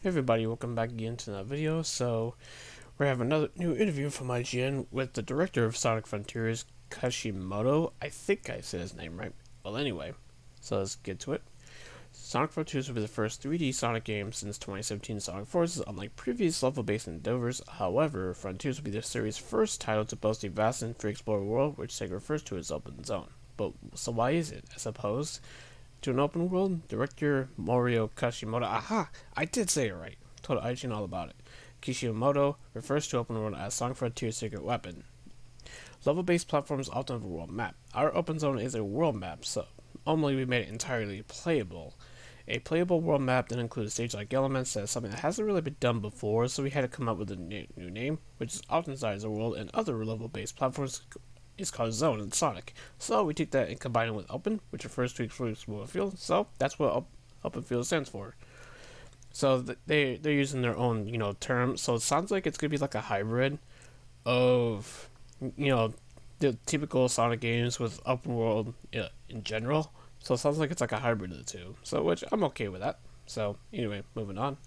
Hey everybody, welcome back again to another video. So, we have another new interview from IGN with the director of Sonic Frontiers, Kishimoto. I think I said his name right. Well, anyway, so let's get to it. Sonic Frontiers will be the first 3D Sonic game since 2017 Sonic Forces, unlike previous level-based endeavors. However, Frontiers will be the series' first title to boast a vast and free-explored world, which Sega refers to as open zone. But, so why is it, as opposed to an open world? Director Mario Kishimoto, aha! I did say it right. Told IGN all about it. Kishimoto refers to open world as Sonic Frontiers' secret weapon. Level-based platforms often have a world map. Our open zone is a world map, so only we made it entirely playable. A playable world map that includes stage-like elements that is something that hasn't really been done before, so we had to come up with a new name, which is often designated as a world, and other level-based platforms is called Zone in Sonic. So we took that and combined it with Open, which refers to explorable field. So that's what Open Field stands for. So they're using their own term. So it sounds like it's gonna be like a hybrid of the typical Sonic games with open world in general. So it sounds like it's like a hybrid of the two. So which I'm okay with that. So anyway, moving on.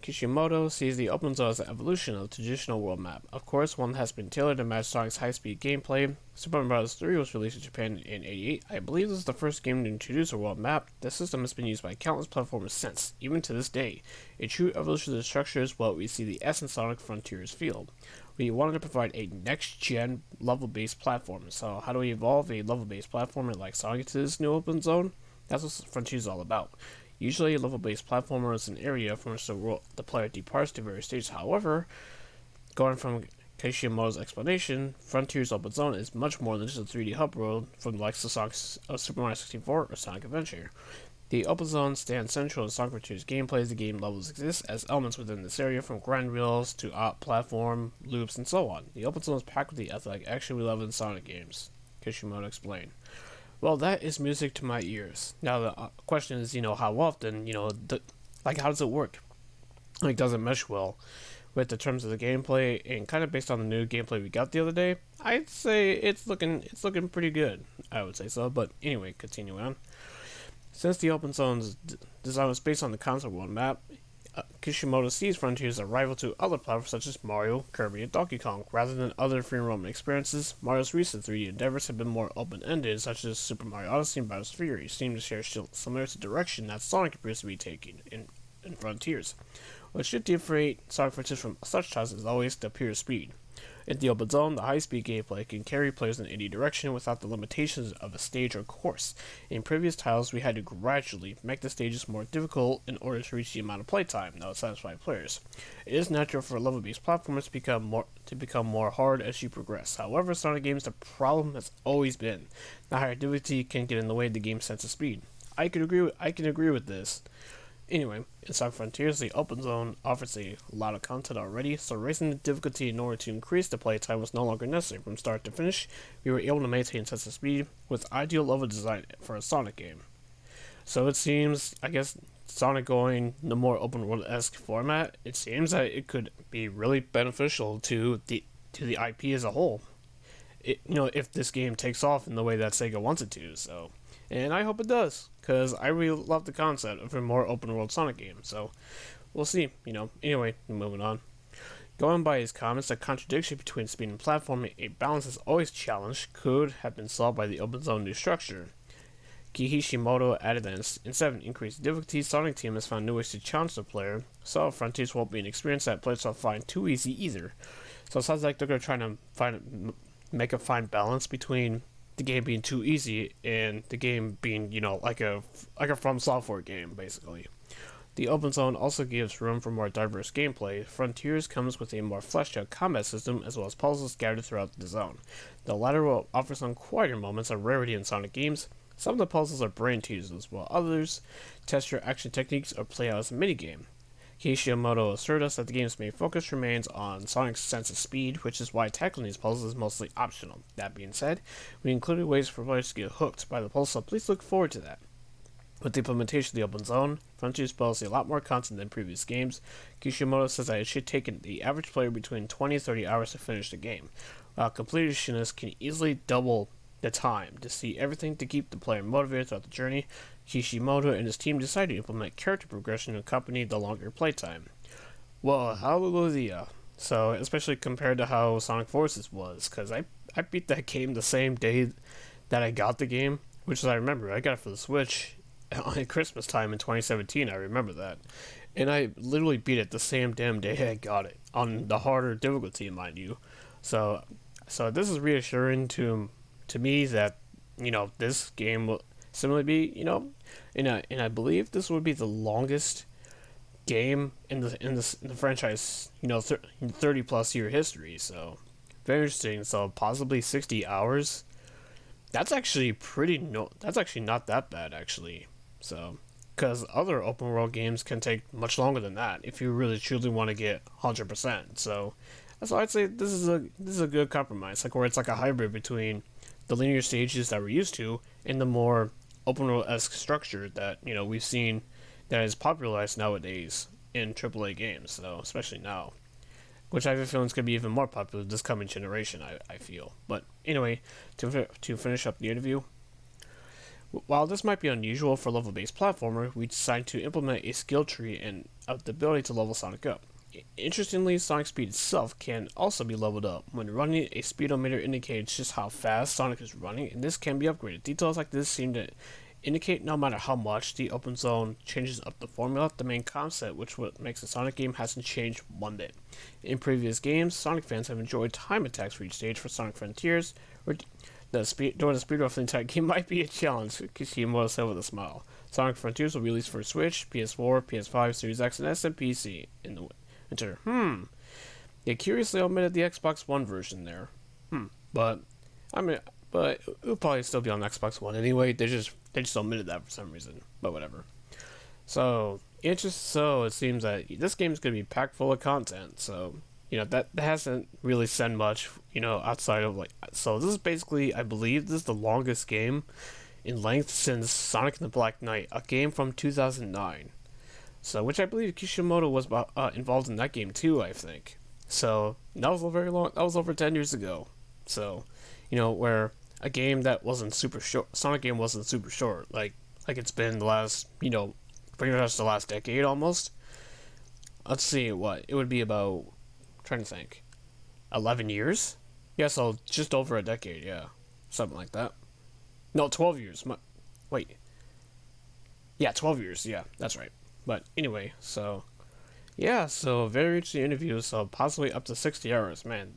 Kishimoto sees the open zone as an evolution of the traditional world map. Of course, one has been tailored to match Sonic's high-speed gameplay. Super Mario Bros. 3 was released in Japan in '88. I believe this is the first game to introduce a world map. The system has been used by countless platformers since, even to this day. A true evolution of the structure is what we see the essence Sonic Frontiers field. We wanted to provide a next-gen level-based platform. So how do we evolve a level-based platformer like Sonic to this new open zone? That's what Frontiers is all about. Usually, a level-based platformer is an area from which the player departs to various stages. However, going from Kishimoto's explanation, Frontiers Open Zone is much more than just a 3D hub world from the likes of Super Mario 64 or Sonic Adventure. The Open Zone stands central to Sonic Frontiers gameplay as the game levels exist as elements within this area, from grind wheels to platform, loops, and so on. The Open Zone is packed with the athletic action we love in Sonic games, Kishimoto explained. Well, that is music to my ears. Now the question is, how often, how does it work? Like, does it mesh well with the terms of the gameplay? And kind of based on the new gameplay we got the other day, I'd say it's looking pretty good. I would say so. But anyway, continuing on. Since the open zone's design was based on the console world map, Kishimoto sees Frontiers as a rival to other platforms such as Mario, Kirby, and Donkey Kong. Rather than other free roaming experiences, Mario's recent 3D endeavors have been more open-ended, such as Super Mario Odyssey and Bowser's Fury, seem to share similar to direction that Sonic appears to be taking in Frontiers. What should differentiate Sonic Frontiers from such titles is always the pure speed. In the open zone, the high-speed gameplay can carry players in any direction without the limitations of a stage or course. In previous titles, we had to gradually make the stages more difficult in order to reach the amount of playtime that would satisfy players. It is natural for level-based platformers to become more hard as you progress. However, Sonic games, the problem has always been the higher difficulty can get in the way of the game's sense of speed. I can agree with this. Anyway, in Sonic Frontiers, the open zone offers a lot of content already, so raising the difficulty in order to increase the playtime was no longer necessary. From start to finish, we were able to maintain sense of speed with ideal level design for a Sonic game. So it seems, I guess, Sonic going the more open world-esque format, it seems that it could be really beneficial to the IP as a whole. If this game takes off in the way that Sega wants it to, so. And I hope it does, because I really love the concept of a more open-world Sonic game, so we'll see, Anyway, moving on. Going by his comments, the contradiction between speed and platforming, a balance is always challenged, could have been solved by the open zone new structure. Kishimoto added that instead of increased difficulty, Sonic Team has found new ways to challenge the player, so Frontiers won't be an experience that players will find too easy either. So it sounds like they're going to try to make a fine balance between the game being too easy and the game being, like a From Software game, basically. The open zone also gives room for more diverse gameplay. Frontiers comes with a more fleshed out combat system as well as puzzles scattered throughout the zone. The latter will offer some quieter moments of rarity in Sonic games. Some of the puzzles are brain teasers, while others test your action techniques or play out as a minigame. Kishimoto assured us that the game's main focus remains on Sonic's sense of speed, which is why tackling these puzzles is mostly optional. That being said, we included ways for players to get hooked by the puzzle, so please look forward to that. With the implementation of the open zone, Frontiers boasts a lot more content than previous games. Kishimoto says that it should take the average player between 20 and 30 hours to finish the game, while completionists can easily double the time to see everything to keep the player motivated throughout the journey, Kishimoto and his team decided to implement character progression to accompany the longer playtime. Well, hallelujah. So, especially compared to how Sonic Forces was, because I beat that game the same day that I got the game, which is I remember. I got it for the Switch at Christmas time in 2017, I remember that. And I literally beat it the same damn day I got it, on the harder difficulty, mind you. So, this is reassuring to me that, this game will similarly be, and I believe this would be the longest game in the franchise, 30 plus year history. So very interesting. So possibly 60 hours. That's actually that's actually not that bad actually. So because other open world games can take much longer than that if you really truly want to get 100%. So that's why I'd say this is a good compromise, like where it's like a hybrid between the linear stages that we're used to and the more open world-esque structure that we've seen that is popularized nowadays in AAA games. So especially now, which I have a feeling is going to be even more popular this coming generation. I feel. But anyway, to finish up the interview, while this might be unusual for a level-based platformer, we decided to implement a skill tree and the ability to level Sonic up. Interestingly, Sonic speed itself can also be leveled up. When running, a speedometer indicates just how fast Sonic is running, and this can be upgraded. Details like this seem to indicate no matter how much the open zone changes up the formula, the main concept, which what makes a Sonic game, hasn't changed one bit. In previous games, Sonic fans have enjoyed time attacks for each stage. For Sonic Frontiers, during the speedrun of the entire game might be a challenge, Kishimoto said with a smile. Sonic Frontiers will be released for Switch, PS4, PS5, Series X, and S, and PC in the winter. They curiously omitted the Xbox One version there. But it'll probably still be on Xbox One anyway. They just omitted that for some reason. But whatever. So it seems that this game is gonna be packed full of content. So that hasn't really said much. Outside of so this is basically, I believe this is the longest game in length since Sonic and the Black Knight, a game from 2009. So, which I believe Kishimoto was involved in that game too, I think. So, that was very long. That was over 10 years ago. So, where a game that wasn't super short, Sonic game wasn't super short, like it's been the last, pretty much the last decade almost. Let's see, what it would be about. I'm trying to think, 11 years. Yeah, so just over a decade. Yeah, something like that. No, 12 years. Wait. Yeah, 12 years. Yeah, that's right. But anyway, so very interesting interview. So possibly up to 60 hours, man.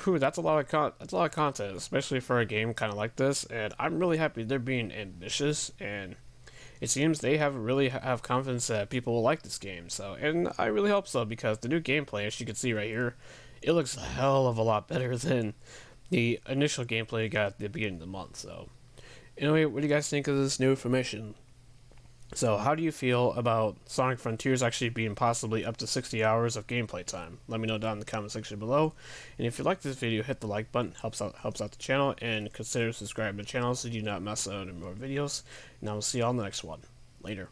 That's a lot of content, especially for a game kind of like this. And I'm really happy they're being ambitious, and it seems they really have confidence that people will like this game. So, and I really hope so, because the new gameplay, as you can see right here, it looks a hell of a lot better than the initial gameplay you got at the beginning of the month. So, anyway, what do you guys think of this new information? So, how do you feel about Sonic Frontiers actually being possibly up to 60 hours of gameplay time? Let me know down in the comment section below. And if you like this video, hit the like button, helps out the channel, and consider subscribing to the channel so you do not miss out on more videos. And I will see you all in the next one. Later.